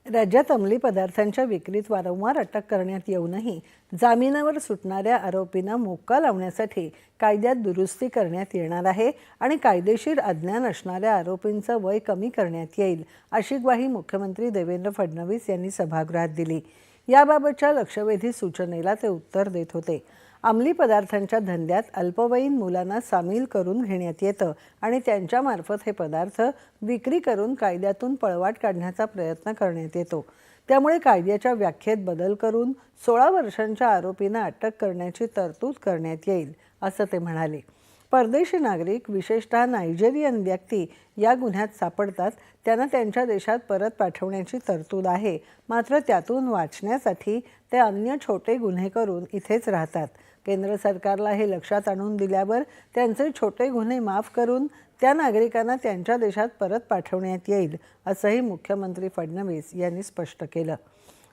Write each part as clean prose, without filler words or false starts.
राज्यात अंमली पदार्थांच्या विक्रीत वारंवार अटक करण्यात येऊनही जामिनावर सुटणाऱ्या आरोपींना मोक्का लावण्यासाठी कायद्यात दुरुस्ती करण्यात येणार आहे आणि कायदेशीर अज्ञान असणाऱ्या आरोपींचं वय कमी करण्यात येईल, अशी ग्वाही मुख्यमंत्री देवेंद्र फडणवीस यांनी सभागृहात दिली। याबाबतच्या लक्षवेधी सूचनेला ते उत्तर देत होते। अंमली पदार्थांच्या धंद्यात अल्पवयीन मुलांना सामील करून घेण्यात येतं आणि त्यांच्यामार्फत हे पदार्थ विक्री करून कायद्यातून पळवाट काढण्याचा प्रयत्न करण्यात येतो। त्यामुळे कायद्याच्या व्याख्येत बदल करून 16 वर्षांच्या आरोपींना अटक करण्याची तरतूद करण्यात येईल, असं ते म्हणाले। परदेशी नागरिक, विशेषतः नायजेरियन व्यक्ती या गुन्ह्यात सापडतात त्यांना त्यांच्या देशात परत पाठवण्याची तरतूद आहे, मात्र त्यातून वाचण्यासाठी ते अन्य छोटे गुन्हे करून इथेच राहतात। केंद्र सरकारला हे लक्षात आणून दिल्यावर त्यांचे छोटे गुन्हे माफ करून त्या नागरिकांना त्यांच्या देशात परत पाठवण्यात येईल, असंही मुख्यमंत्री फडणवीस यांनी स्पष्ट केलं।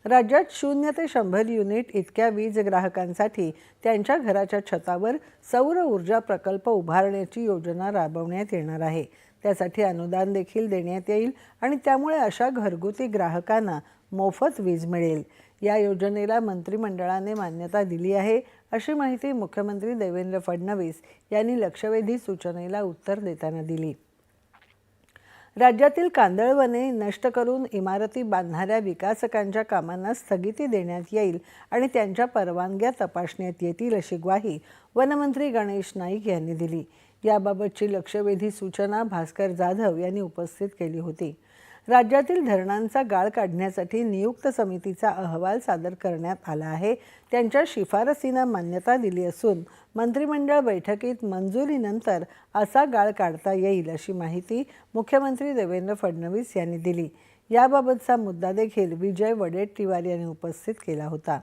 राज्यात 0 ते 100 युनिट इतक्या वीज ग्राहकांसाठी त्यांच्या घराच्या छतावर सौर ऊर्जा प्रकल्प उभारण्याची योजना राबवण्यात येणार आहे। त्यासाठी अनुदान देखील देण्यात येईल आणि त्यामुळे अशा घरगुती ग्राहकांना मोफत वीज मिळेल। या योजनेला मंत्रिमंडळाने मान्यता दिली आहे, अशी माहिती मुख्यमंत्री देवेंद्र फडणवीस यांनी लक्षवेधी सूचनेला उत्तर देताना दिली। राज्यातील कांदळवने नष्ट करून इमारती बांधणाऱ्या विकासकांच्या कामांना स्थगिती देण्यात येईल आणि त्यांच्या परवानग्या तपासण्यात येतील, अशी ग्वाही वनमंत्री गणेश नाईक यांनी दिली। याबाबतची लक्षवेधी सूचना भास्कर जाधव यांनी उपस्थित केली होती। राज्यातील धरणांचा गाळ काढण्यासाठी नियुक्त समितीचा अहवाल सादर करण्यात आला आहे। त्यांच्या शिफारसींना मान्यता दिली असून मंत्रिमंडळ बैठकीत मंजुरीनंतर असा गाळ काढता येईल, अशी माहिती मुख्यमंत्री देवेंद्र फडणवीस यांनी दिली। याबाबतचा मुद्दा देखील विजय वडेट्टीवार यांनी उपस्थित केला होता।